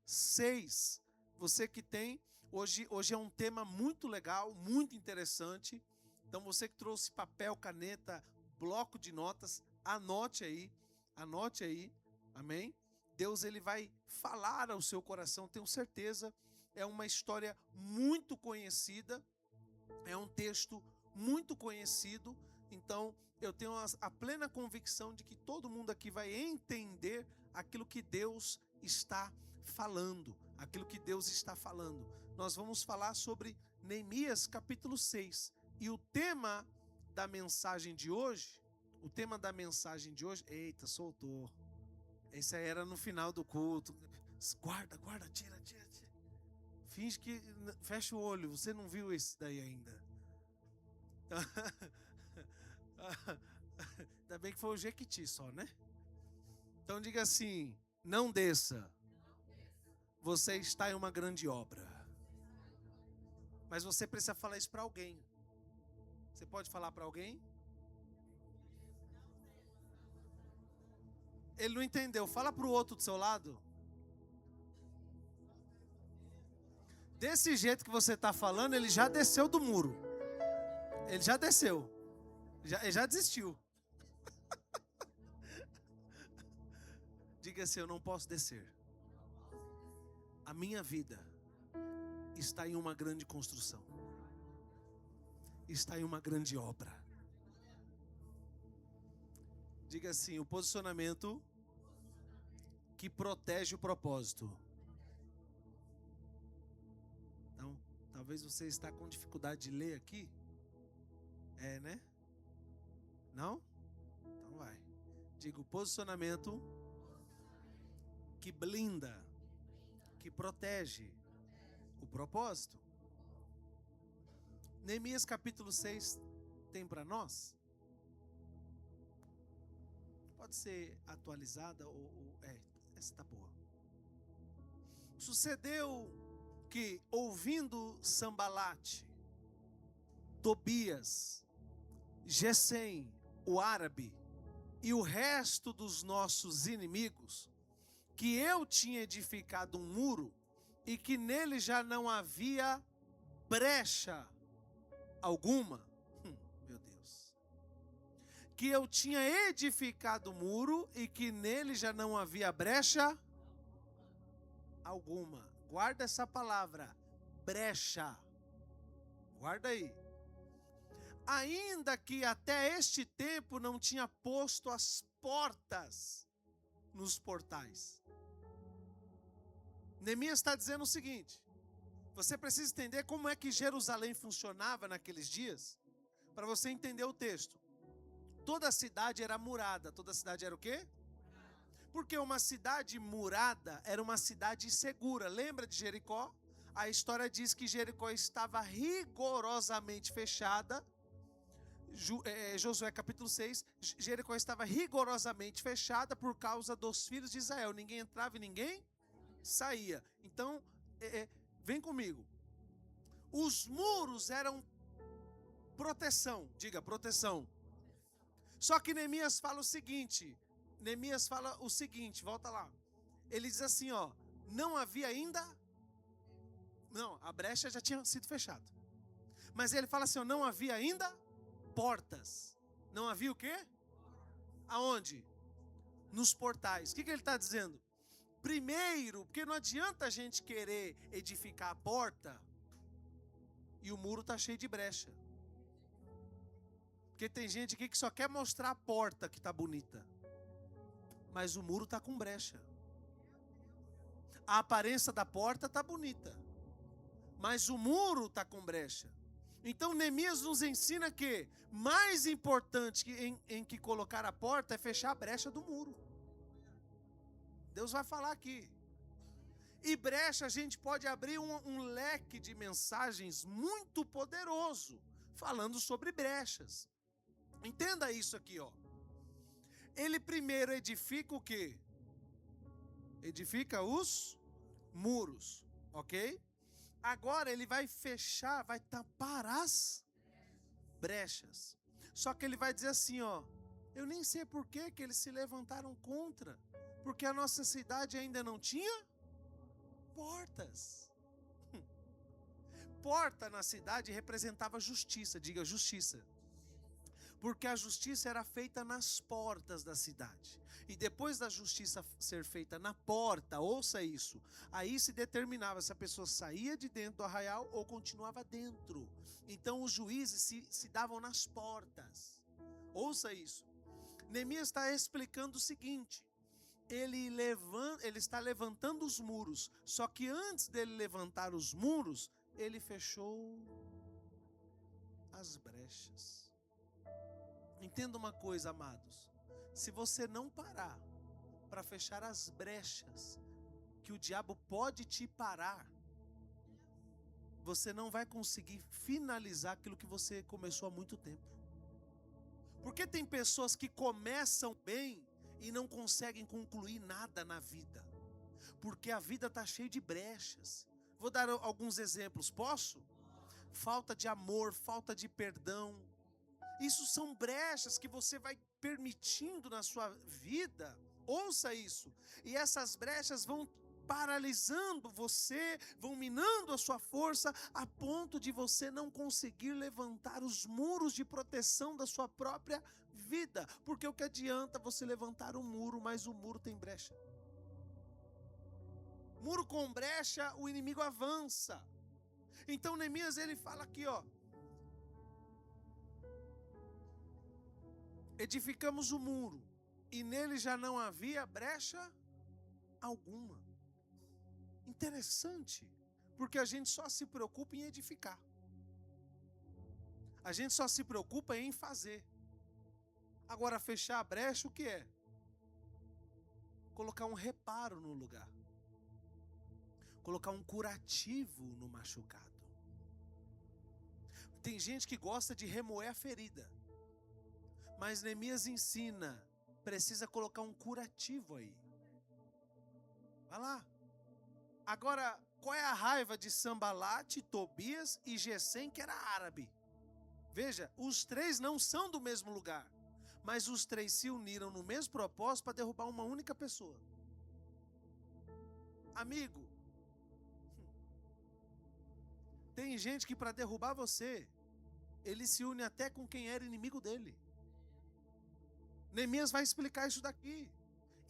6. Você que tem, hoje é um tema muito legal, muito interessante. Então você que trouxe papel, caneta, bloco de notas, anote aí, amém? Deus ele vai falar ao seu coração, tenho certeza. É uma história muito conhecida, é um texto muito conhecido, então eu tenho a plena convicção de que todo mundo aqui vai entender aquilo que Deus está falando, Nós vamos falar sobre Neemias capítulo 6, e o tema da mensagem de hoje, eita, soltou. Esse aí era no final do culto. Guarda, tira. Finge que, fecha o olho, você não viu esse daí ainda. Ainda bem que foi o Jequiti só, né? Então diga assim: não desça. Você está em uma grande obra. Mas você precisa falar isso para alguém. Você pode falar para alguém? Ele não entendeu. Fala para o outro do seu lado. Desse jeito que você está falando, ele já desceu do muro. Ele já desceu. Ele já desistiu. Diga assim: eu não posso descer. A minha vida está em uma grande construção. Está em uma grande obra. Diga assim: o posicionamento que protege o propósito. Então, talvez você está com dificuldade de ler aqui. É, né? Não? Então vai. Diga: o posicionamento que blinda, que protege o propósito. Neemias capítulo 6 tem para nós? Pode ser atualizada essa tá boa. Sucedeu que, ouvindo Sambalate, Tobias, Gesem, o árabe, e o resto dos nossos inimigos, que eu tinha edificado um muro e que nele já não havia brecha alguma. Meu Deus. Que eu tinha edificado o muro e que nele já não havia brecha alguma. Guarda essa palavra, brecha. Guarda aí. Ainda que até este tempo não tinha posto as portas nos portais. Neemias está dizendo o seguinte: você precisa entender como é que Jerusalém funcionava naqueles dias, para você entender o texto. Toda a cidade era murada. Toda a cidade era o quê? Porque uma cidade murada era uma cidade segura. Lembra de Jericó? A história diz que Jericó estava rigorosamente fechada. Josué capítulo 6, Jericó estava rigorosamente fechada por causa dos filhos de Israel. Ninguém entrava e ninguém saía. Então, vem comigo. Os muros eram proteção. Diga, proteção. Só que Neemias fala o seguinte, volta lá. Ele diz assim, ó, não havia ainda, não, a brecha já tinha sido fechada. Mas ele fala assim, ó, não havia ainda portas. Não havia o quê? Aonde? Nos portais. O que ele está dizendo? Primeiro, porque não adianta a gente querer edificar a porta e o muro está cheio de brecha. Porque tem gente aqui que só quer mostrar a porta que está bonita, mas o muro está com brecha. A aparência da porta está bonita, mas o muro está com brecha. Então Neemias nos ensina que mais importante em que colocar a porta é fechar a brecha do muro. Deus vai falar aqui. E brecha, a gente pode abrir um leque de mensagens muito poderoso, falando sobre brechas. Entenda isso aqui, ó. Ele primeiro edifica o quê? Edifica os muros, ok? Agora ele vai fechar, vai tapar as brechas. Só que ele vai dizer assim, ó, eu nem sei por que eles se levantaram contra, porque a nossa cidade ainda não tinha portas. Porta na cidade representava justiça, diga justiça. Porque a justiça era feita nas portas da cidade. E depois da justiça ser feita na porta, ouça isso, aí se determinava se a pessoa saía de dentro do arraial ou continuava dentro. Então os juízes se davam nas portas. Ouça isso. Neemias está explicando o seguinte: ele está levantando os muros, só que antes dele levantar os muros, ele fechou as brechas. Entenda uma coisa, amados, se você não parar para fechar as brechas que o diabo pode te parar, você não vai conseguir finalizar aquilo que você começou há muito tempo. Porque tem pessoas que começam bem e não conseguem concluir nada na vida, porque a vida está cheia de brechas. Vou dar alguns exemplos, posso? Falta de amor, falta de perdão. Isso são brechas que você vai permitindo na sua vida. Ouça isso. E essas brechas vão paralisando você, vão minando a sua força, a ponto de você não conseguir levantar os muros de proteção da sua própria vida. Porque o que adianta você levantar um muro, mas o muro tem brecha. Muro com brecha, o inimigo avança. Então Neemias, ele fala aqui, ó: edificamos o muro, e nele já não havia brecha alguma. Interessante, porque a gente só se preocupa em edificar. A gente só se preocupa em fazer. Agora, fechar a brecha, o que é? Colocar um reparo no lugar. Colocar um curativo no machucado. Tem gente que gosta de remoer a ferida. Mas Neemias ensina, precisa colocar um curativo aí. Vai lá. Agora, qual é a raiva de Sambalate, Tobias e Gesem, que era árabe? Veja, os três não são do mesmo lugar, mas os três se uniram no mesmo propósito para derrubar uma única pessoa. Amigo, tem gente que para derrubar você, ele se une até com quem era inimigo dele. Neemias vai explicar isso daqui.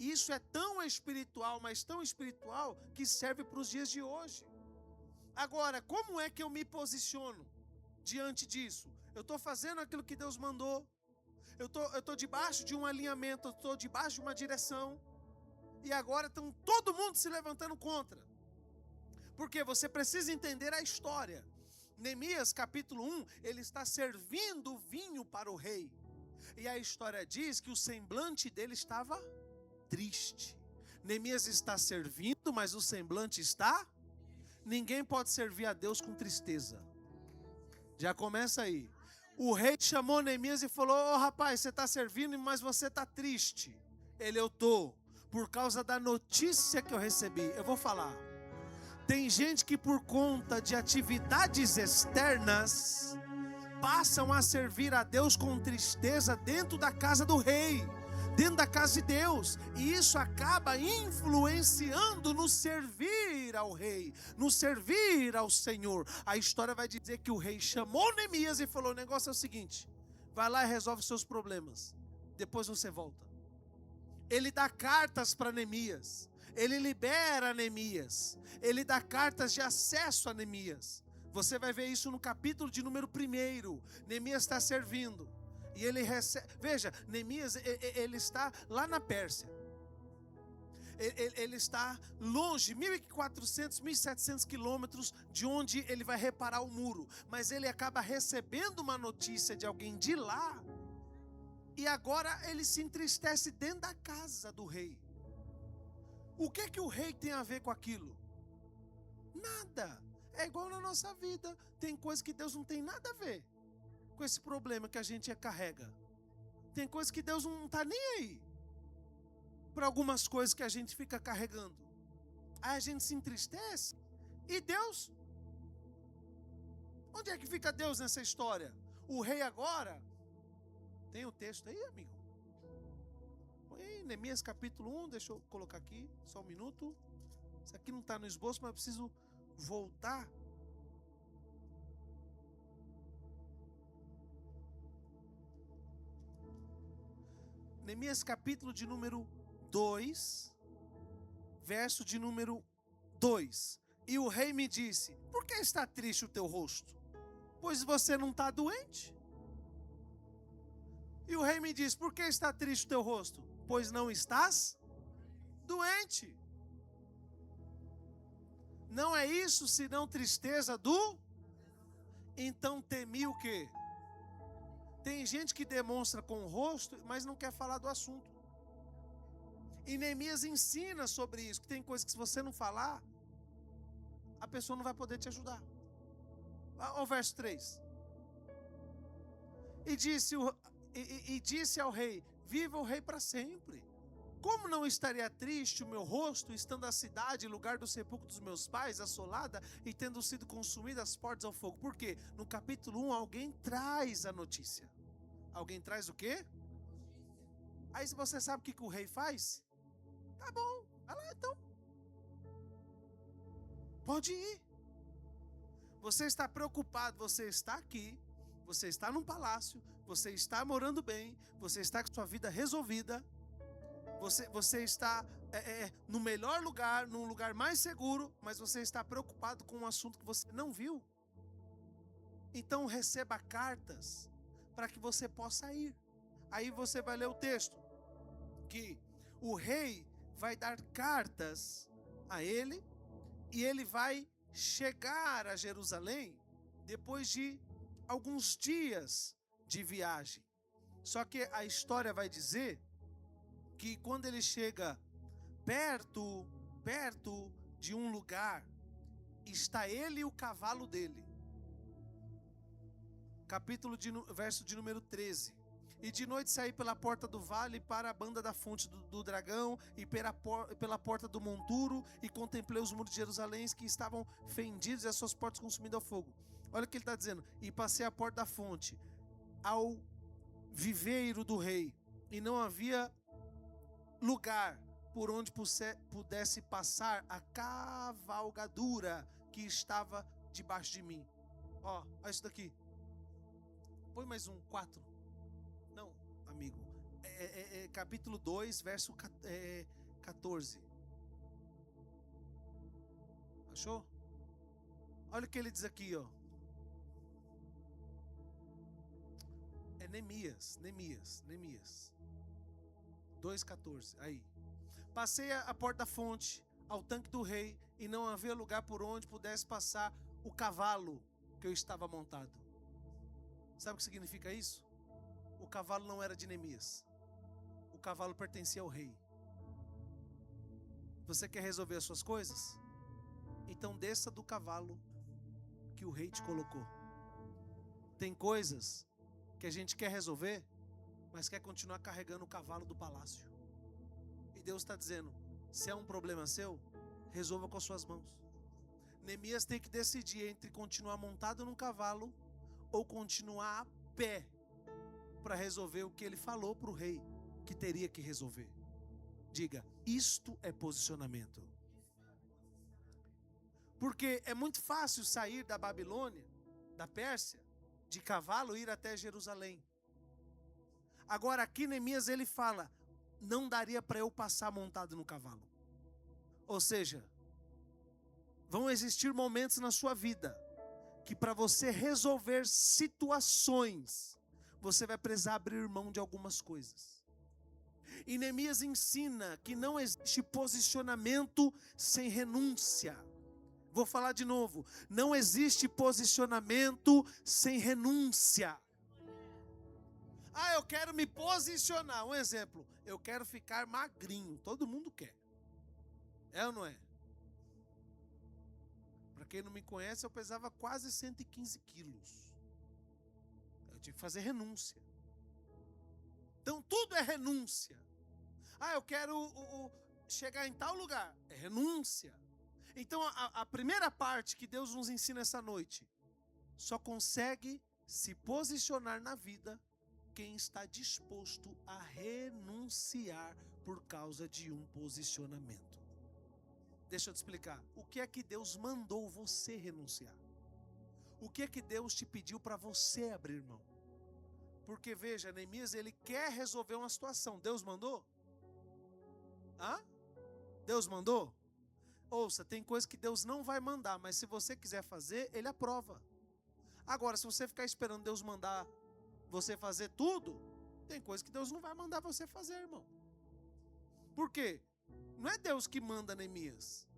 E isso é tão espiritual, mas tão espiritual, que serve para os dias de hoje. Agora, como é que eu me posiciono diante disso? Eu estou fazendo aquilo que Deus mandou. Eu estou debaixo de um alinhamento, eu estou debaixo de uma direção. E agora estão todo mundo se levantando contra. Porque você precisa entender a história. Neemias capítulo 1, ele está servindo vinho para o rei. E a história diz que o semblante dele estava triste. Neemias está servindo, mas o semblante está... Ninguém pode servir a Deus com tristeza. Já começa aí. O rei chamou Neemias e falou: "Ô rapaz, você está servindo, mas você está triste." Ele: "Eu estou, por causa da notícia que eu recebi." Eu vou falar. Tem gente que por conta de atividades externas passam a servir a Deus com tristeza dentro da casa do rei, dentro da casa de Deus, e isso acaba influenciando no servir ao rei, no servir ao Senhor. A história vai dizer que o rei chamou Neemias e falou: "O negócio é o seguinte, vai lá e resolve os seus problemas, depois você volta." Ele dá cartas para Neemias, ele libera Neemias, ele dá cartas de acesso a Neemias. Você vai ver isso no capítulo de número 1. Neemias está servindo. E ele recebe. Veja, Neemias, ele está lá na Pérsia. Ele está longe, 1.400, 1.700 quilômetros de onde ele vai reparar o muro. Mas ele acaba recebendo uma notícia de alguém de lá. E agora ele se entristece dentro da casa do rei. O que o rei tem a ver com aquilo? Nada. É igual na nossa vida. Tem coisa que Deus não tem nada a ver com esse problema que a gente carrega. Tem coisa que Deus não está nem aí para algumas coisas que a gente fica carregando. Aí a gente se entristece. E Deus? Onde é que fica Deus nessa história? O rei agora... Tem o texto aí, amigo? Põe aí, Neemias capítulo 1, deixa eu colocar aqui, só um minuto. Isso aqui não está no esboço, mas eu preciso voltar. Neemias capítulo de número 2, verso de número 2. E o rei me disse: por que está triste o teu rosto? Pois você não está doente. E o rei me disse: por que está triste o teu rosto? Pois não estás doente. Não é isso senão tristeza do... Então temi o quê? Tem gente que demonstra com o rosto, mas não quer falar do assunto. E Neemias ensina sobre isso, que tem coisas que se você não falar, a pessoa não vai poder te ajudar. Olha o verso 3. E disse ao rei: viva o rei para sempre. Como não estaria triste o meu rosto, estando a cidade, lugar do sepulcro dos meus pais, assolada e tendo sido consumida as portas ao fogo? Por quê? No capítulo 1, alguém traz a notícia. Alguém traz o quê? Aí você sabe o que o rei faz? Tá bom, vai lá então. Pode ir. Você está preocupado, você está aqui, você está num palácio, você está morando bem, você está com sua vida resolvida, você está no melhor lugar, num lugar mais seguro, mas você está preocupado com um assunto que você não viu. Então receba cartas para que você possa ir. Aí você vai ler o texto, que o rei vai dar cartas a ele, e ele vai chegar a Jerusalém depois de alguns dias de viagem. Só que a história vai dizer que quando ele chega perto de um lugar, está ele e o cavalo dele. Verso de número 13. E de noite saí pela porta do vale para a banda da fonte do dragão e pela porta do monturo, e contemplei os muros de Jerusalém que estavam fendidos e as suas portas consumidas ao fogo. Olha o que ele está dizendo. E passei a porta da fonte, ao viveiro do rei, e não havia lugar por onde pudesse passar a cavalgadura que estava debaixo de mim. Ó, olha isso daqui. Põe mais um, 4. Não, amigo. Capítulo 2, verso 14. Achou? Olha o que ele diz aqui, ó. É Neemias. 2,14. Aí. Passei a porta da fonte, ao tanque do rei, e não havia lugar por onde pudesse passar o cavalo que eu estava montado. Sabe o que significa isso? O cavalo não era de Neemias. O cavalo pertencia ao rei. Você quer resolver as suas coisas? Então desça do cavalo que o rei te colocou. Tem coisas que a gente quer resolver, mas quer continuar carregando o cavalo do palácio. E Deus está dizendo: se é um problema seu, resolva com as suas mãos. Neemias tem que decidir entre continuar montado num cavalo ou continuar a pé para resolver o que ele falou para o rei que teria que resolver. Diga: isto é posicionamento. Porque é muito fácil sair da Babilônia, da Pérsia, de cavalo e ir até Jerusalém. Agora aqui Neemias ele fala: não daria para eu passar montado no cavalo. Ou seja, vão existir momentos na sua vida que para você resolver situações, você vai precisar abrir mão de algumas coisas. E Neemias ensina que não existe posicionamento sem renúncia. Vou falar de novo. Não existe posicionamento sem renúncia. Ah, eu quero me posicionar. Um exemplo. Eu quero ficar magrinho. Todo mundo quer. É ou não é? Para quem não me conhece, eu pesava quase 115 quilos. Eu tive que fazer renúncia. Então tudo é renúncia. Ah, eu quero chegar em tal lugar. É renúncia. Então a primeira parte que Deus nos ensina essa noite: só consegue se posicionar na vida quem está disposto a renunciar por causa de um posicionamento. Deixa eu te explicar. O que é que Deus mandou você renunciar? O que é que Deus te pediu para você abrir mão? Porque veja, Neemias, ele quer resolver uma situação. Deus mandou? Hã? Deus mandou? Ouça, tem coisa que Deus não vai mandar, mas se você quiser fazer, Ele aprova. Agora, se você ficar esperando Deus mandar você fazer tudo, tem coisa que Deus não vai mandar você fazer, irmão. Por quê? Não é Deus que manda Neemias.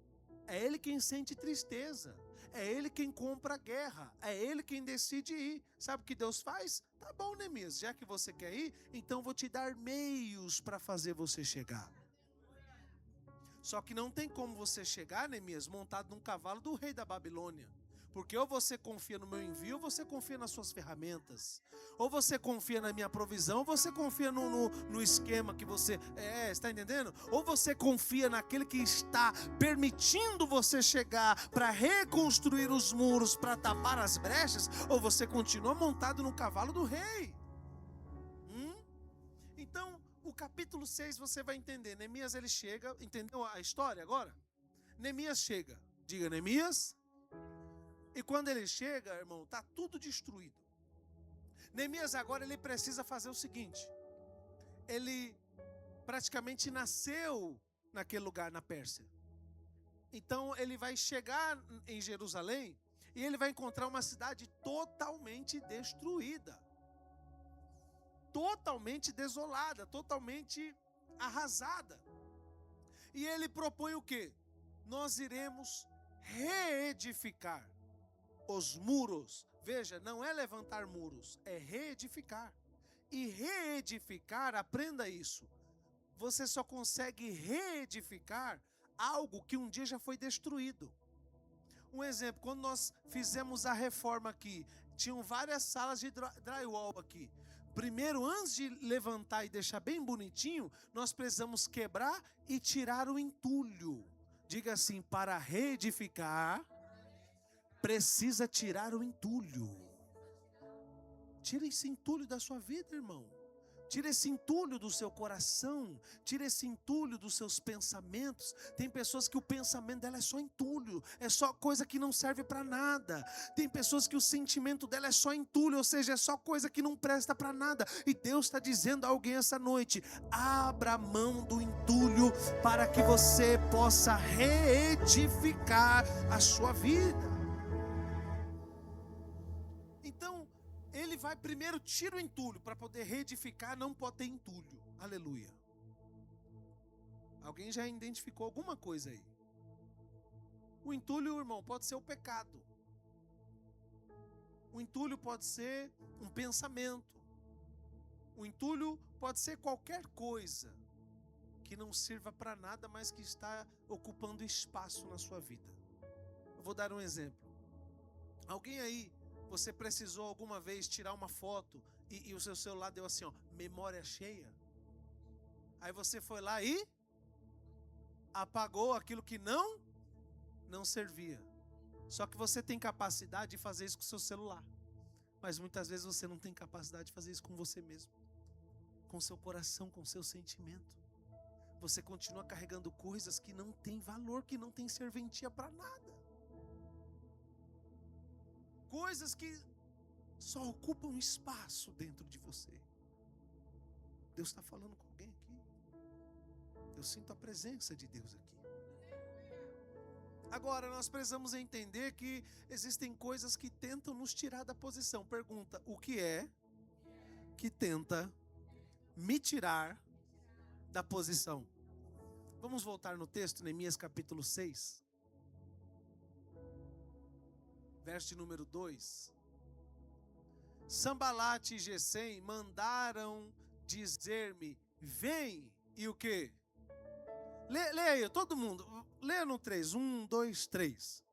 É Ele quem sente tristeza. É Ele quem compra a guerra. É Ele quem decide ir. Sabe o que Deus faz? Tá bom, Neemias, já que você quer ir, então vou te dar meios para fazer você chegar. Só que não tem como você chegar, Neemias, montado num cavalo do rei da Babilônia. Porque ou você confia no meu envio, ou você confia nas suas ferramentas. Ou você confia na minha provisão, ou você confia no esquema que você... está entendendo? Ou você confia naquele que está permitindo você chegar para reconstruir os muros, para tapar as brechas, ou você continua montado no cavalo do rei. Então, o capítulo 6 você vai entender. Neemias, ele chega, entendeu a história agora? Neemias chega, diga Neemias. E quando ele chega, irmão, está tudo destruído. Neemias agora ele precisa fazer o seguinte. Ele praticamente nasceu naquele lugar na Pérsia. Então ele vai chegar em Jerusalém e ele vai encontrar uma cidade totalmente destruída. Totalmente desolada, totalmente arrasada. E ele propõe o quê? Nós iremos reedificar os muros. Veja, não é levantar muros, é reedificar. E reedificar, aprenda isso. Você só consegue reedificar algo que um dia já foi destruído. Um exemplo, quando nós fizemos a reforma aqui, tinham várias salas de drywall aqui. Primeiro, antes de levantar e deixar bem bonitinho, nós precisamos quebrar e tirar o entulho. Diga assim, para reedificar, precisa tirar o entulho. Tira esse entulho da sua vida, irmão. Tira esse entulho do seu coração. Tira esse entulho dos seus pensamentos. Tem pessoas que o pensamento dela é só entulho. É só coisa que não serve para nada. Tem pessoas que o sentimento dela é só entulho. Ou seja, é só coisa que não presta para nada. E Deus está dizendo a alguém essa noite: abra a mão do entulho para que você possa reedificar a sua vida. Então, ele vai primeiro, tira o entulho. Para poder reedificar, não pode ter entulho. Aleluia. Alguém já identificou alguma coisa aí? O entulho, irmão, pode ser o pecado. O entulho pode ser um pensamento. O entulho pode ser qualquer coisa que não sirva para nada, mas que está ocupando espaço na sua vida. Eu vou dar um exemplo. Alguém aí, você precisou alguma vez tirar uma foto e o seu celular deu assim, ó, memória cheia. Aí você foi lá e apagou aquilo que não servia. Só que você tem capacidade de fazer isso com o seu celular. Mas muitas vezes você não tem capacidade de fazer isso com você mesmo. Com o seu coração, com o seu sentimento. Você continua carregando coisas que não tem valor, que não tem serventia para nada. Coisas que só ocupam espaço dentro de você. Deus está falando com alguém aqui. Eu sinto a presença de Deus aqui. Agora, nós precisamos entender que existem coisas que tentam nos tirar da posição. Pergunta, o que é que tenta me tirar da posição? Vamos voltar no texto, Neemias capítulo 6. Verso de número 2. Sambalate e Gesem mandaram dizer-me, vem, e o quê? Leia aí, todo mundo. Leia no 3. 1, 2, 3.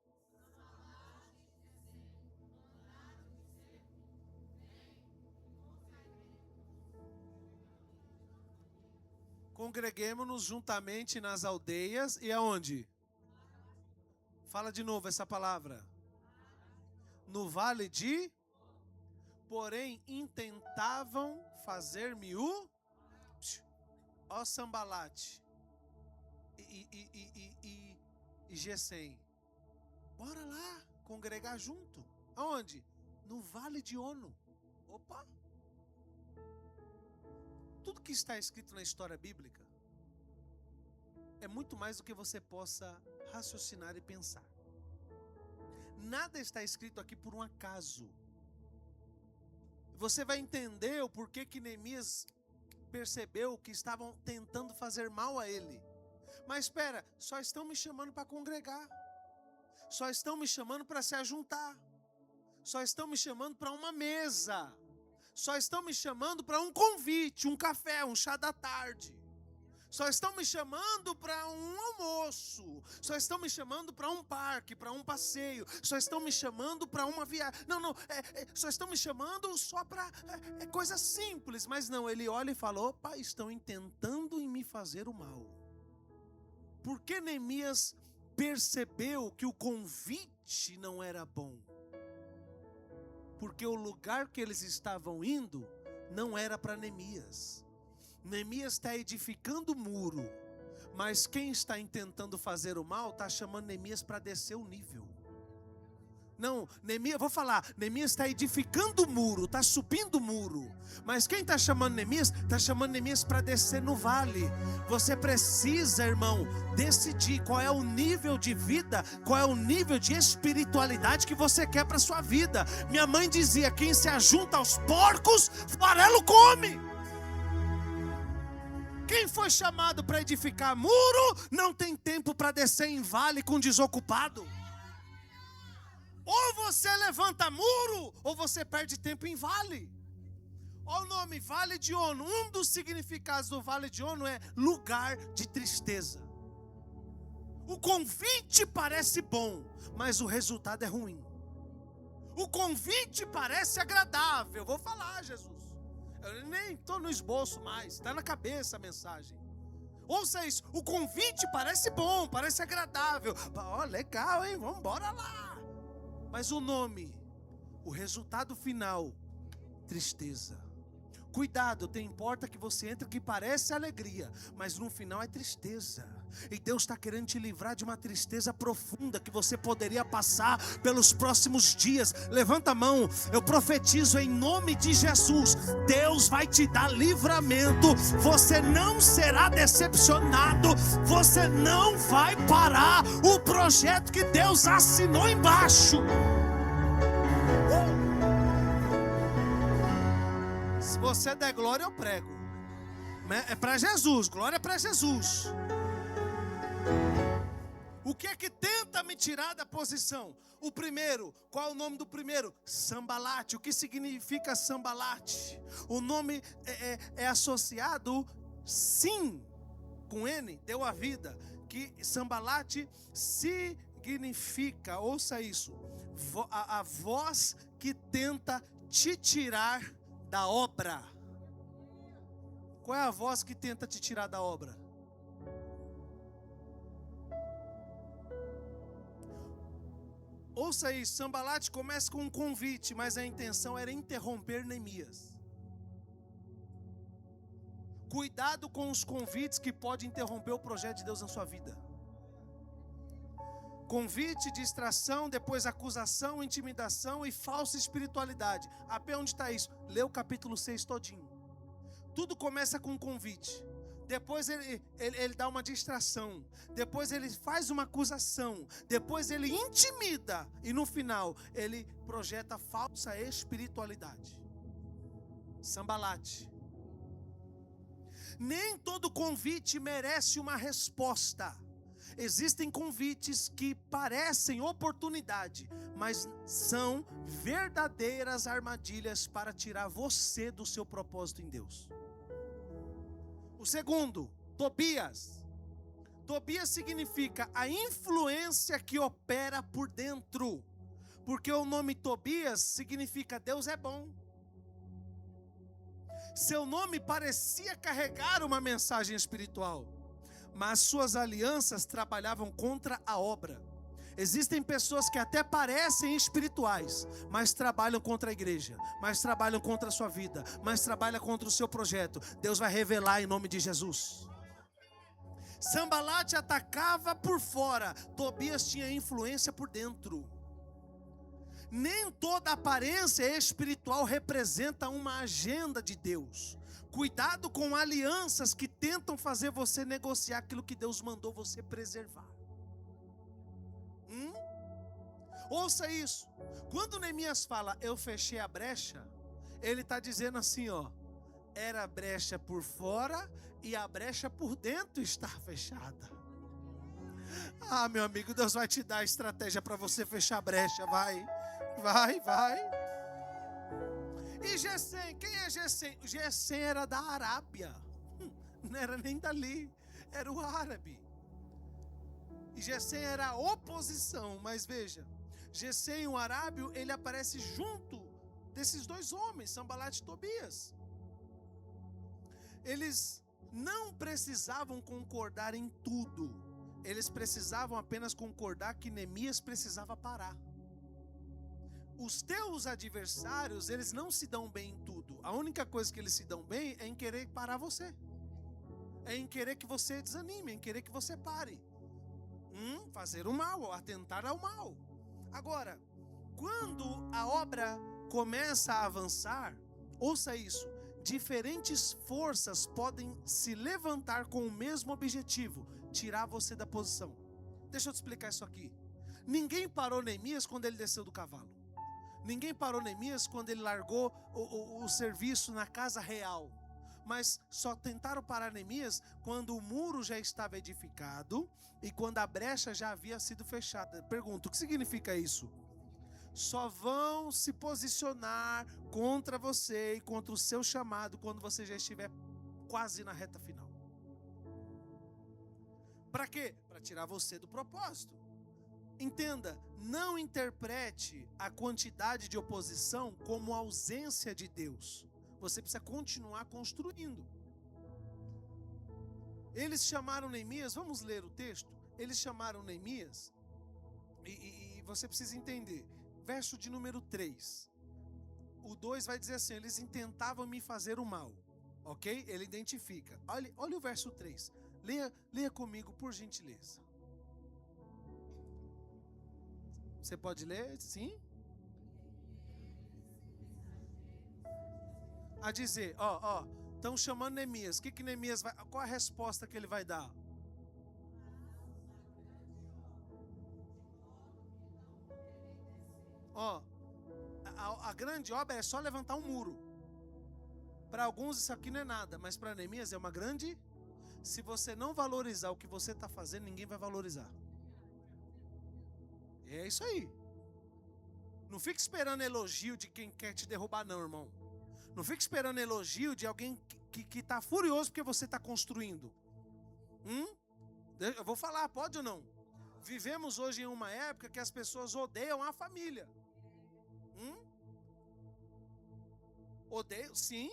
Congreguemo-nos juntamente nas aldeias e aonde? Fala de novo essa palavra. No vale de... Porém, intentavam fazer-me o... Ó Sambalate. E e Gesem. Bora lá, congregar junto. Aonde? No Vale de Ono. Opa! Tudo que está escrito na história bíblica é muito mais do que você possa raciocinar e pensar. Nada está escrito aqui por um acaso. Você vai entender o porquê que Neemias percebeu que estavam tentando fazer mal a ele. Mas espera, só estão me chamando para congregar. Só estão me chamando para se ajuntar. Só estão me chamando para uma mesa. Só estão me chamando para um convite, um café, um chá da tarde. Só estão me chamando para um almoço. Só estão me chamando para um parque, para um passeio. Só estão me chamando para uma viagem. Não, só estão me chamando só para coisas simples. Mas não, ele olha e fala, opa, estão intentando em me fazer o mal. Por que Neemias percebeu que o convite não era bom? Porque o lugar que eles estavam indo não era para Neemias. Neemias está edificando o muro, mas quem está intentando fazer o mal está chamando Neemias para descer o nível. Não, Neemias, vou falar, Neemias está edificando o muro, está subindo o muro, mas quem está chamando Neemias? Está chamando Neemias para descer no vale. Você precisa, irmão, decidir qual é o nível de vida, qual é o nível de espiritualidade que você quer para a sua vida. Minha mãe dizia, quem se ajunta aos porcos, farelo come. Quem foi chamado para edificar muro, não tem tempo para descer em vale com desocupado. Ou você levanta muro, ou você perde tempo em vale. Olha o nome, Vale de Ono. Um dos significados do Vale de Ono é lugar de tristeza. O convite parece bom, mas o resultado é ruim. O convite parece agradável. Vou falar, Jesus. Eu nem estou no esboço mais, está na cabeça a mensagem. Ouça isso, o convite parece bom, parece agradável. Ó, legal, hein, vamos embora lá. Mas o nome, o resultado final, tristeza. Cuidado, tem porta que você entra que parece alegria, mas no final é tristeza. E Deus está querendo te livrar de uma tristeza profunda que você poderia passar pelos próximos dias. Levanta a mão, eu profetizo em nome de Jesus, Deus vai te dar livramento. Você não será decepcionado. Você não vai parar o projeto que Deus assinou embaixo. Se você der glória, eu prego. É para Jesus, glória para Jesus. O que é que tenta me tirar da posição? O primeiro, qual é o nome do primeiro? Sambalate. O que significa Sambalate? O nome é associado, sim, com N, deu a vida. Que Sambalate significa, ouça isso, a voz que tenta te tirar da obra. Qual é a voz que tenta te tirar da obra? Ouça isso, Sambalate começa com um convite, mas a intenção era interromper Neemias. Cuidado com os convites que podem interromper o projeto de Deus na sua vida. Convite, distração, depois acusação, intimidação e falsa espiritualidade. AP, onde está isso? Lê o capítulo 6 todinho. Tudo começa com um convite. Depois ele dá uma distração. Depois ele faz uma acusação. Depois ele intimida. E no final ele projeta falsa espiritualidade. Sambalate. Nem todo convite merece uma resposta. Existem convites que parecem oportunidade, mas são verdadeiras armadilhas para tirar você do seu propósito em Deus. O segundo, Tobias. Tobias significa a influência que opera por dentro. Porque o nome Tobias significa Deus é bom. Seu nome parecia carregar uma mensagem espiritual, mas suas alianças trabalhavam contra a obra. Existem pessoas que até parecem espirituais, mas trabalham contra a igreja, mas trabalham contra a sua vida, mas trabalham contra o seu projeto. Deus vai revelar em nome de Jesus. Sambalate atacava por fora, Tobias tinha influência por dentro. Nem toda aparência espiritual representa uma agenda de Deus. Cuidado com alianças que tentam fazer você negociar aquilo que Deus mandou você preservar. Ouça isso. Quando Neemias fala, eu fechei a brecha, ele está dizendo assim, ó, era a brecha por fora e a brecha por dentro está fechada. Ah, meu amigo, Deus vai te dar estratégia para você fechar a brecha, vai. E Gesem, quem é Gesem? Gesem era da Arábia, não era nem dali, era o árabe. E Gesem era a oposição, mas veja, Gesem, o arábio, ele aparece junto desses dois homens, Sambalate e Tobias. Eles não precisavam concordar em tudo, eles precisavam apenas concordar que Neemias precisava parar. Os teus adversários, eles não se dão bem em tudo. A única coisa que eles se dão bem é em querer parar você. É em querer que você desanime, em querer que você pare. Fazer o mal, atentar ao mal. Agora, quando a obra começa a avançar, ouça isso, diferentes forças podem se levantar com o mesmo objetivo, tirar você da posição. Deixa eu te explicar isso aqui. Ninguém parou Neemias quando ele desceu do cavalo. Ninguém parou Neemias quando ele largou o serviço na casa real. Mas só tentaram parar Neemias quando o muro já estava edificado e quando a brecha já havia sido fechada. Pergunto, o que significa isso? Só vão se posicionar contra você e contra o seu chamado quando você já estiver quase na reta final. Para quê? Para tirar você do propósito. Entenda, não interprete a quantidade de oposição como ausência de Deus. Você precisa continuar construindo. Eles chamaram Neemias, vamos ler o texto? Eles chamaram Neemias, e você precisa entender, verso de número 3. O 2 vai dizer assim, eles intentavam me fazer o mal, ok? Ele identifica. Olha o verso 3. Leia comigo, por gentileza. Você pode ler? Sim? A dizer, estão chamando Neemias. O que Neemias vai... Qual a resposta que ele vai dar? A grande obra é só levantar um muro. Para alguns isso aqui não é nada, mas para Neemias é uma grande... Se você não valorizar o que você está fazendo, ninguém vai valorizar. É isso aí. Não fique esperando elogio de quem quer te derrubar não, irmão. Não fique esperando elogio de alguém que está furioso porque você está construindo. Eu vou falar, pode ou não? Vivemos hoje em uma época que as pessoas odeiam a família. Odeiam, sim.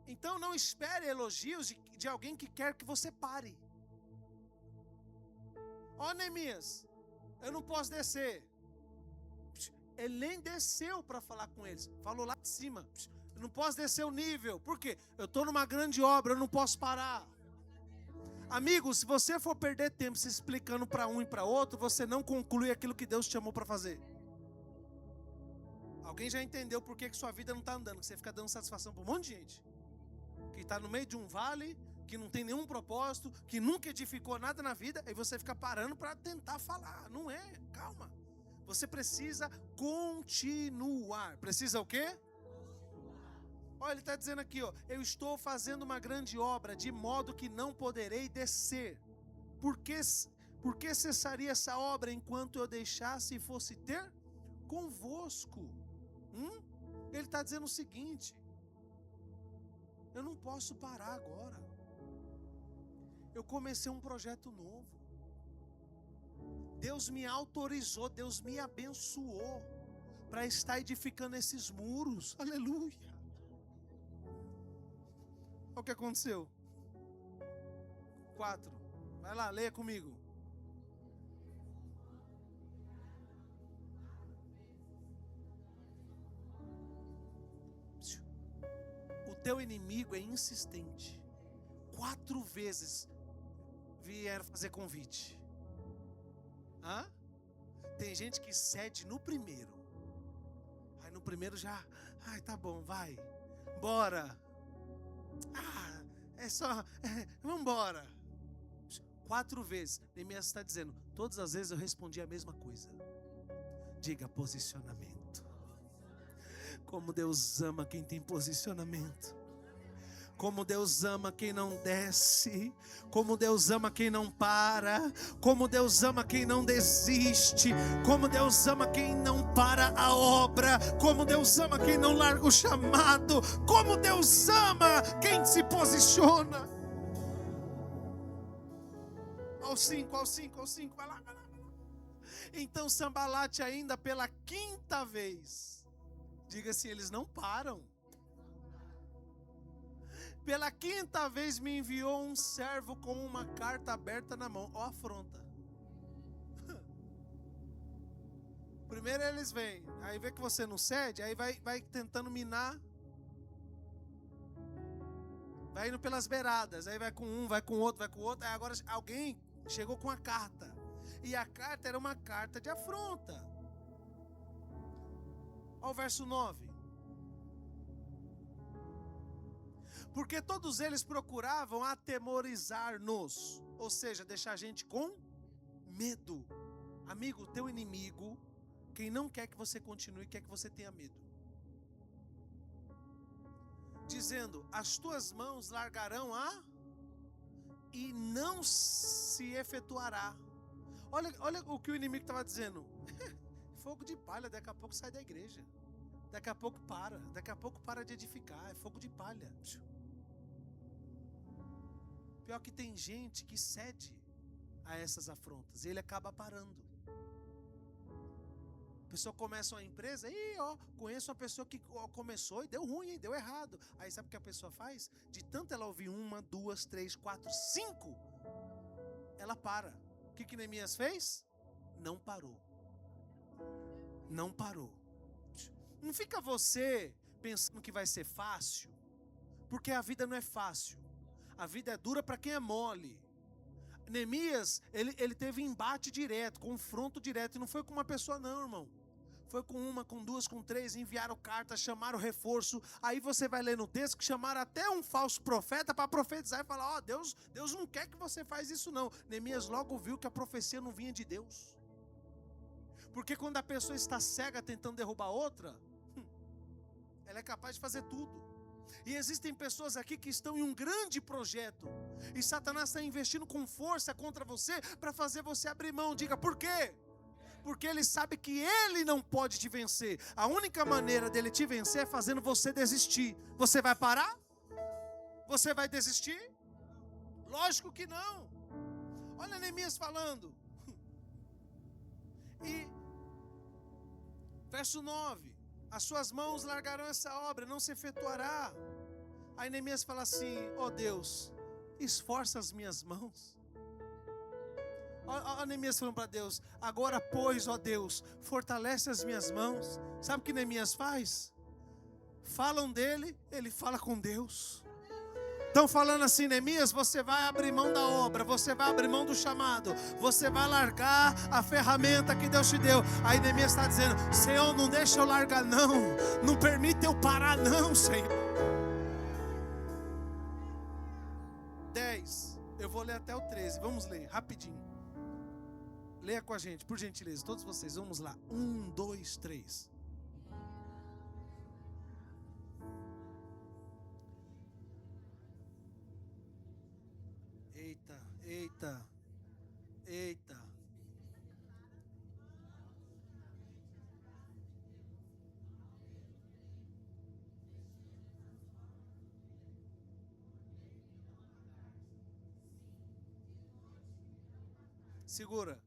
Então não espere elogios de alguém que quer que você pare. Neemias, eu não posso descer. Ele nem desceu para falar com eles. Falou lá de cima. Eu não posso descer o nível. Por quê? Eu estou numa grande obra, eu não posso parar. Amigo, se você for perder tempo se explicando para um e para outro, você não conclui aquilo que Deus te chamou para fazer. Alguém já entendeu por que sua vida não está andando? Que você fica dando satisfação para um monte de gente que está no meio de um vale, que não tem nenhum propósito, que nunca edificou nada na vida, e você fica parando para tentar falar. Não é, calma. Você precisa continuar. Precisa o quê? Olha, ele está dizendo aqui, eu estou fazendo uma grande obra, de modo que não poderei descer. Por que cessaria essa obra enquanto eu deixasse e fosse ter convosco? Ele está dizendo o seguinte, eu não posso parar agora. Eu comecei um projeto novo. Deus me autorizou, Deus me abençoou para estar edificando esses muros. Aleluia. Olha o que aconteceu. 4. Vai lá, leia comigo. O teu inimigo é insistente. 4 vezes. vieram fazer convite. Hã? Tem gente que cede no primeiro. Aí no primeiro já, ai, tá bom, vai, bora. É só, vambora. 4 vezes. Neemias está dizendo, todas as vezes eu respondi a mesma coisa. Diga posicionamento. Como Deus ama quem tem posicionamento. Como Deus ama quem não desce. Como Deus ama quem não para. Como Deus ama quem não desiste. Como Deus ama quem não para a obra. Como Deus ama quem não larga o chamado. Como Deus ama quem se posiciona. Ao 5, vai lá. Então Sambalate ainda pela 5ª vez. Diga assim, eles não param. Pela 5ª vez me enviou um servo com uma carta aberta na mão. Ó, afronta. Primeiro eles vêm, aí vê que você não cede, aí vai tentando minar. Vai indo pelas beiradas, aí vai com um, vai com outro, aí agora alguém chegou com a carta. E a carta era uma carta de afronta. Olha o verso 9. Porque todos eles procuravam atemorizar-nos, ou seja, deixar a gente com medo. Amigo, teu inimigo, quem não quer que você continue, quer que você tenha medo. Dizendo, as tuas mãos largarão e não se efetuará. Olha o que o inimigo estava dizendo. Fogo de palha, daqui a pouco sai da igreja. Daqui a pouco para de edificar, é fogo de palha. Pior que tem gente que cede a essas afrontas e ele acaba parando. A pessoa começa uma empresa, conheço uma pessoa que começou e deu ruim, deu errado. Aí sabe o que a pessoa faz? De tanto ela ouvir 1, 2, 3, 4, 5, ela para. O que Neemias fez? Não parou. Não parou. Não fica você pensando que vai ser fácil, porque a vida não é fácil. A vida é dura para quem é mole. Neemias, ele teve embate direto, confronto direto, e não foi com uma pessoa não, irmão. Foi com uma, com duas, com três, enviaram cartas, chamaram reforço. Aí você vai ler no texto que chamaram até um falso profeta para profetizar e falar, Deus não quer que você faz isso não. Neemias logo viu que a profecia não vinha de Deus. Porque quando a pessoa está cega tentando derrubar outra, ela é capaz de fazer tudo. E existem pessoas aqui que estão em um grande projeto, e Satanás está investindo com força contra você, para fazer você abrir mão. Diga, por quê? Porque ele sabe que ele não pode te vencer. A única maneira dele te vencer é fazendo você desistir. Você vai parar? Você vai desistir? Lógico que não. Olha Neemias falando. E verso 9. As suas mãos largarão essa obra, não se efetuará. Aí Neemias fala assim, Deus, esforça as minhas mãos. Olha Neemias falando para Deus, agora pois, Deus, fortalece as minhas mãos. Sabe o que Neemias faz? Falam dele, ele fala com Deus. Estão falando assim, Neemias, você vai abrir mão da obra, você vai abrir mão do chamado, você vai largar a ferramenta que Deus te deu. Aí Neemias está dizendo, Senhor, não deixa eu largar não permite eu parar não, Senhor. 10, eu vou ler até o 13, vamos ler, rapidinho. Leia com a gente, por gentileza, todos vocês, vamos lá. 1, 2, 3. Eita. Segura.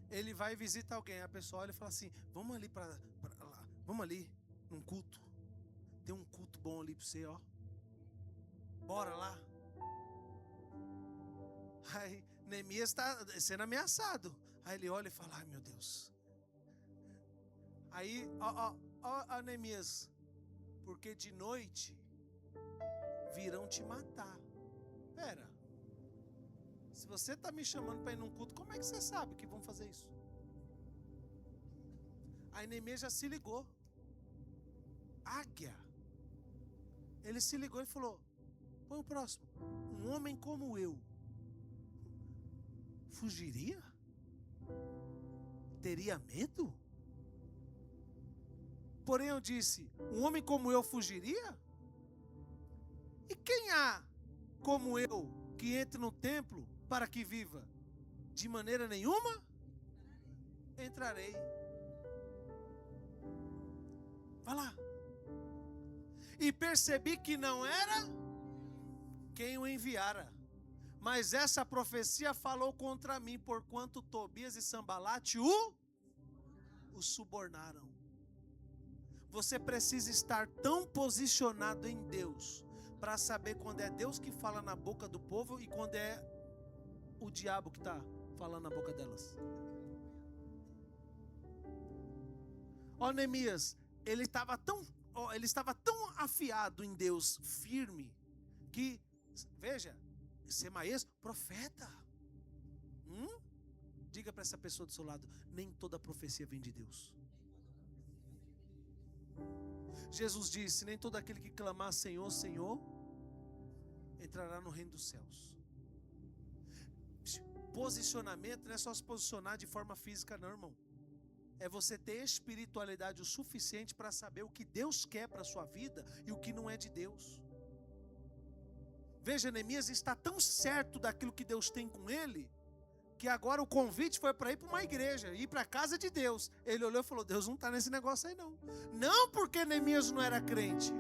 Ele vai visitar alguém, a pessoa olha e fala assim, vamos ali para lá, vamos ali, num culto. Tem um culto bom ali para você, Bora lá. Aí Neemias está sendo ameaçado. Aí ele olha e fala, ai meu Deus. Aí, Neemias, porque de noite virão te matar. Pera, Se você está me chamando para ir num culto, como é que você sabe que vão fazer isso? Aí Neemias já se ligou. Águia. Ele se ligou e falou: põe o próximo. Um homem como eu fugiria? Teria medo? Porém eu disse: um homem como eu fugiria? E quem há como eu que entre no templo para que viva? De maneira nenhuma entrarei. Vai lá. E percebi que não era quem o enviara, mas essa profecia falou contra mim, porquanto Tobias e Sambalate o subornaram. Você precisa estar tão posicionado em Deus para saber quando é Deus que fala na boca do povo e quando é o diabo que está falando na boca delas. Ó, Neemias, ele estava tão afiado em Deus, firme, que, veja, Semaías, profeta. Diga para essa pessoa do seu lado: nem toda profecia vem de Deus. Jesus disse: nem todo aquele que clamar Senhor, Senhor, entrará no reino dos céus. Posicionamento não é só se posicionar de forma física, não, irmão. É você ter espiritualidade o suficiente para saber o que Deus quer para a sua vida e o que não é de Deus. Veja, Neemias está tão certo daquilo que Deus tem com ele, que agora o convite foi para ir para uma igreja, ir para a casa de Deus. Ele olhou e falou: Deus não está nesse negócio aí não. Não porque Neemias não era crente,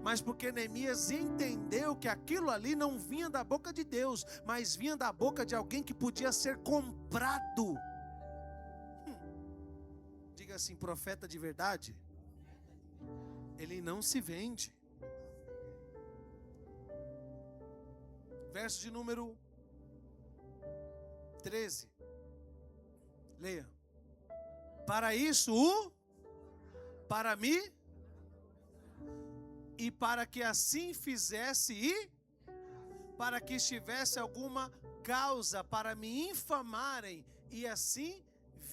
mas porque Neemias entendeu que aquilo ali não vinha da boca de Deus, mas vinha da boca de alguém que podia ser comprado. Diga assim: profeta de verdade, ele não se vende. Verso de número 13. Leia. Para isso para mim, e para que assim fizesse, e para que estivesse alguma causa para me infamarem, e assim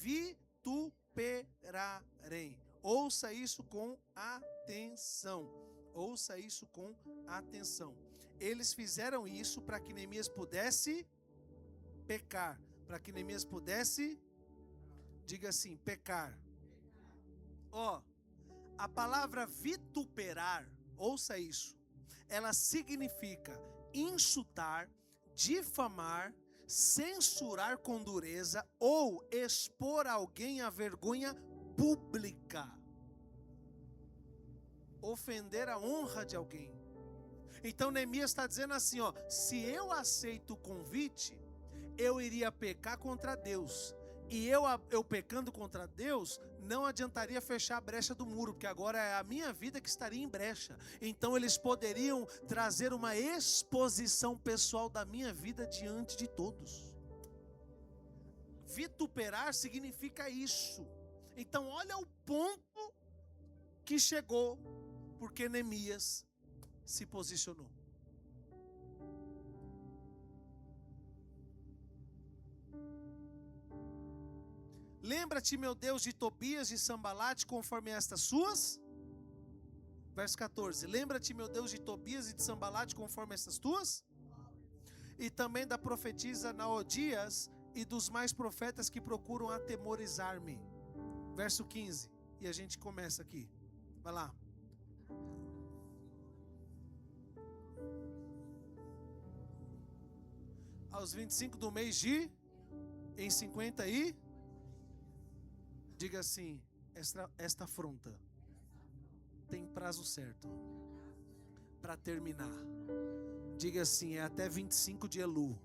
vituperarem. Ouça isso com atenção. Ouça isso com atenção. Eles fizeram isso para que Neemias pudesse pecar. Para que Neemias pudesse, diga assim, pecar. Ó, a palavra vituperar, ouça isso. Ela significa insultar, difamar, censurar com dureza ou expor alguém à vergonha pública. Ofender a honra de alguém. Então Neemias está dizendo assim, ó: se eu aceito o convite, eu iria pecar contra Deus. E eu pecando contra Deus, não adiantaria fechar a brecha do muro, porque agora é a minha vida que estaria em brecha. Então eles poderiam trazer uma exposição pessoal da minha vida diante de todos. Vituperar significa isso. Então olha o ponto que chegou, porque Neemias se posicionou. Lembra-te, meu Deus, de Tobias e Sambalate, conforme estas suas. Verso 14. Lembra-te, meu Deus, de Tobias e de Sambalate, conforme estas tuas. E também da profetisa Naodias e dos mais profetas que procuram atemorizar-me. Verso 15. E a gente começa aqui. Vai lá. Aos 25 do mês de, em 50 e, diga assim, esta afronta tem prazo certo para terminar. Diga assim, é até 25 de Elu.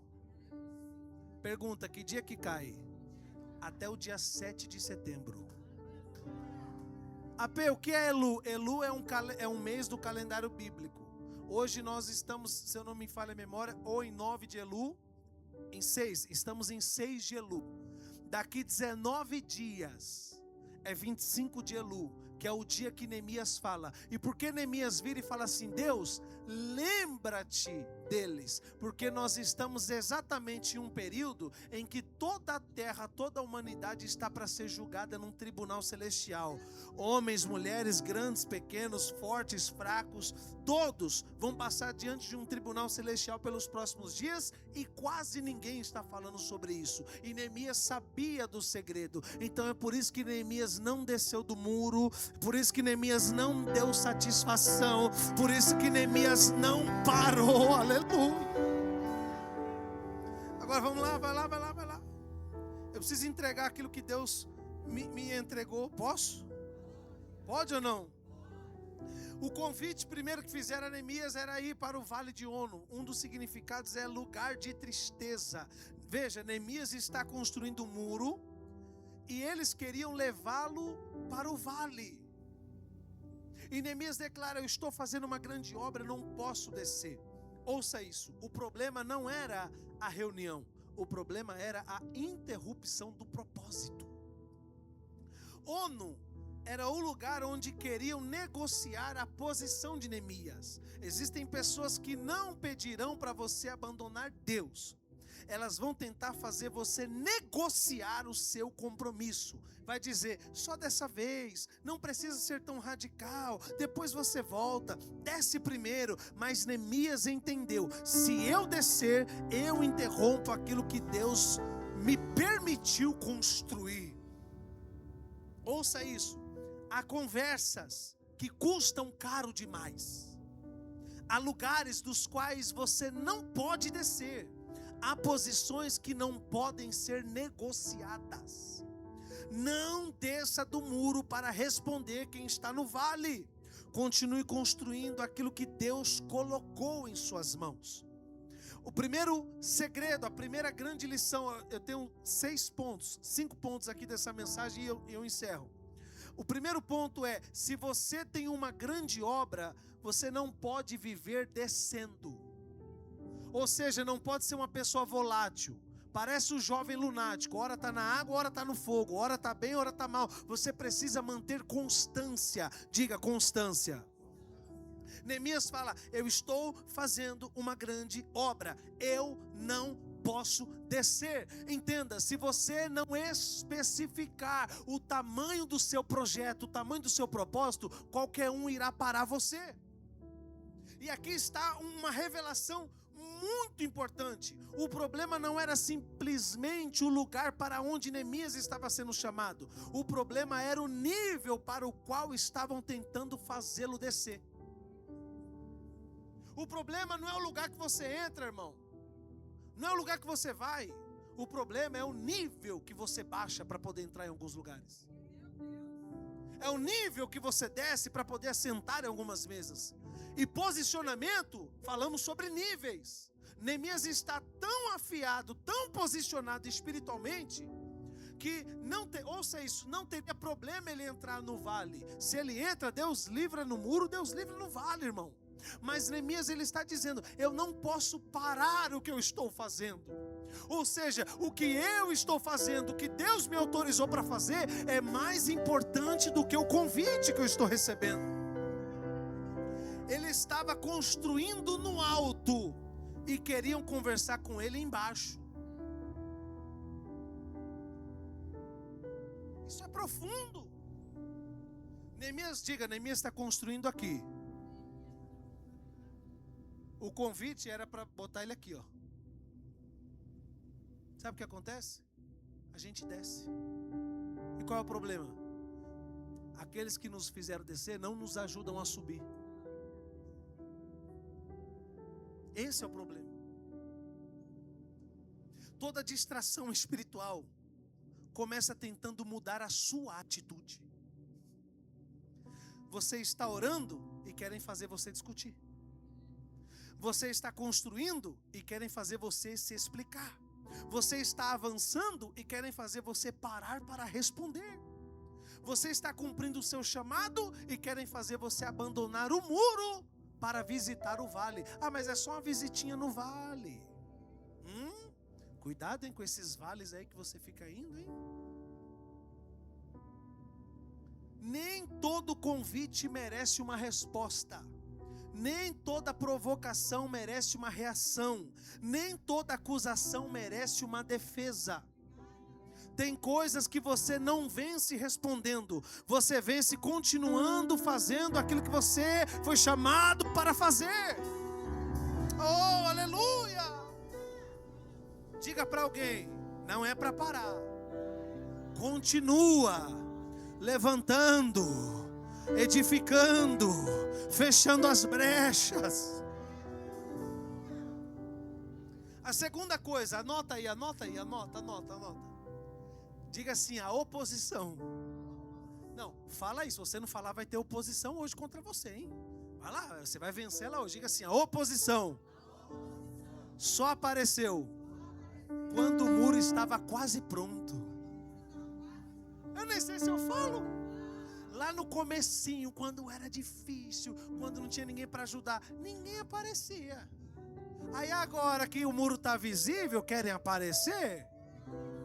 Pergunta, que dia que cai? Até o dia 7 de setembro. AP, o que é Elu? Elu é um mês do calendário bíblico. Hoje nós estamos, se eu não me falha a memória, ou em 9 de Elu, estamos em 6 de Elu. Daqui 19 dias é 25 de Elu, que é o dia que Neemias fala. E por que Neemias vira e fala assim: Deus, lembra-te deles, porque nós estamos exatamente em um período em que toda a terra, toda a humanidade está para ser julgada num tribunal celestial. Homens, mulheres, grandes, pequenos, fortes, fracos, todos vão passar diante de um tribunal celestial pelos próximos dias, e quase ninguém está falando sobre isso. E Neemias sabia do segredo, então é por isso que Neemias não desceu do muro, por isso que Neemias não deu satisfação, por isso que Neemias não parou. Aleluia. Agora vamos lá, vai lá. Eu preciso entregar aquilo que Deus me entregou. Posso? Pode ou não? O convite primeiro que fizeram a Neemias era ir para o Vale de Ono. Um dos significados é lugar de tristeza. Veja, Neemias está construindo um muro e eles queriam levá-lo para o vale. E Neemias declara: eu estou fazendo uma grande obra, não posso descer. Ouça isso, o problema não era a reunião, o problema era a interrupção do propósito. Ono era o lugar onde queriam negociar a posição de Neemias. Existem pessoas que não pedirão para você abandonar Deus. Elas vão tentar fazer você negociar o seu compromisso. Vai dizer: só dessa vez, não precisa ser tão radical, depois você volta, desce primeiro. Mas Neemias entendeu: se eu descer, eu interrompo aquilo que Deus me permitiu construir. Ouça isso. Há conversas que custam caro demais. Há lugares dos quais você não pode descer. Há posições que não podem ser negociadas. Não desça do muro para responder quem está no vale. Continue construindo aquilo que Deus colocou em suas mãos. O primeiro segredo, a primeira grande lição, eu tenho 5 pontos aqui dessa mensagem e eu encerro. O primeiro ponto é: se você tem uma grande obra, você não pode viver descendo. Ou seja, não pode ser uma pessoa volátil. Parece o jovem lunático, ora está na água, ora está no fogo, ora está bem, ora está mal. Você precisa manter constância. Diga: constância. Neemias fala: eu estou fazendo uma grande obra, eu não posso descer. Entenda, se você não especificar o tamanho do seu projeto, o tamanho do seu propósito, qualquer um irá parar você. E aqui está uma revelação muito importante. O problema não era simplesmente o lugar para onde Neemias estava sendo chamado. O problema era o nível para o qual estavam tentando fazê-lo descer. O problema não é o lugar que você entra, irmão. Não é o lugar que você vai. O problema é o nível que você baixa para poder entrar em alguns lugares. É o nível que você desce para poder assentar em algumas mesas. E posicionamento, falamos sobre níveis. Neemias está tão afiado, tão posicionado espiritualmente, que ouça isso, não teria problema ele entrar no vale. Se ele entra, Deus livra no muro, Deus livra no vale, irmão. Mas Neemias, ele está dizendo: eu não posso parar o que eu estou fazendo. Ou seja, o que eu estou fazendo, o que Deus me autorizou para fazer, é mais importante do que o convite que eu estou recebendo. Ele estava construindo no alto e queriam conversar com ele embaixo. Isso é profundo. Neemias está construindo aqui. O convite era para botar ele aqui, ó. Sabe o que acontece? A gente desce. E qual é o problema? Aqueles que nos fizeram descer não nos ajudam a subir. Esse é o problema. Toda distração espiritual começa tentando mudar a sua atitude. Você está orando e querem fazer você discutir. Você está construindo e querem fazer você se explicar. Você está avançando e querem fazer você parar para responder. Você está cumprindo o seu chamado e querem fazer você abandonar o muro para visitar o vale. Ah, mas é só uma visitinha no vale. Cuidado, hein, com esses vales aí que você fica indo, hein? Nem todo convite merece uma resposta. Nem toda provocação merece uma reação. Nem toda acusação merece uma defesa. Tem coisas que você não vence respondendo. Você vence continuando fazendo aquilo que você foi chamado para fazer. Oh, aleluia! Diga para alguém, não é para parar. Continua levantando, edificando, fechando as brechas. A segunda coisa, anota aí, anota. Diga assim, a oposição. Não, fala isso, se você não falar vai ter oposição hoje contra você, hein? Vai lá, você vai vencer ela hoje. Diga assim, a oposição só apareceu quando o muro estava quase pronto. Eu nem sei se eu falo. Lá no comecinho, quando era difícil, quando não tinha ninguém para ajudar, ninguém aparecia. Aí agora que o muro está visível, querem aparecer?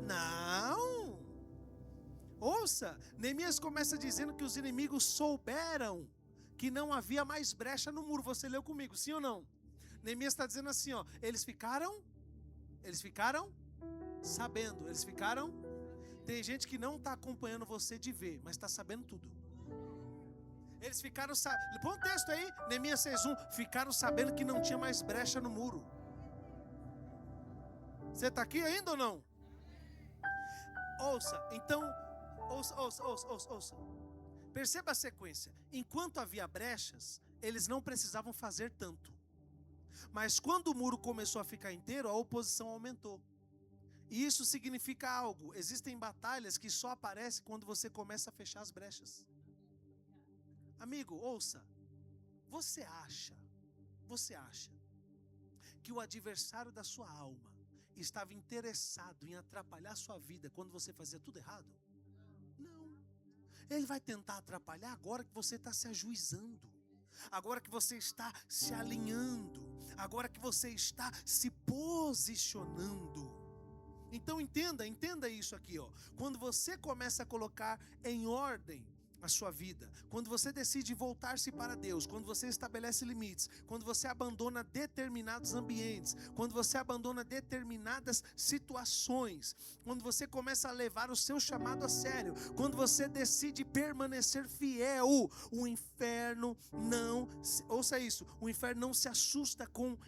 Não. Ouça, Neemias começa dizendo que os inimigos souberam que não havia mais brecha no muro. Você leu comigo, sim ou não? Neemias está dizendo assim, ó, eles ficaram sabendo, tem gente que não está acompanhando você de ver, mas está sabendo tudo. Eles ficaram sabendo, põe um texto aí, Neemias 6:1, ficaram sabendo que não tinha mais brecha no muro. Você está aqui ainda ou não? Ouça, então, ouça. Perceba a sequência. Enquanto havia brechas, eles não precisavam fazer tanto. Mas quando o muro começou a ficar inteiro, a oposição aumentou. E isso significa algo. Existem batalhas que só aparecem quando você começa a fechar as brechas. Amigo, ouça. Você acha que o adversário da sua alma estava interessado em atrapalhar a sua vida quando você fazia tudo errado? Não. Ele vai tentar atrapalhar agora que você está se ajuizando, agora que você está se alinhando, agora que você está se posicionando. Então entenda isso aqui, ó. Quando você começa a colocar em ordem a sua vida, quando você decide voltar-se para Deus, quando você estabelece limites, quando você abandona determinados ambientes, quando você abandona determinadas situações, quando você começa a levar o seu chamado a sério, quando você decide permanecer fiel, o inferno não, ouça isso, o inferno não se assusta com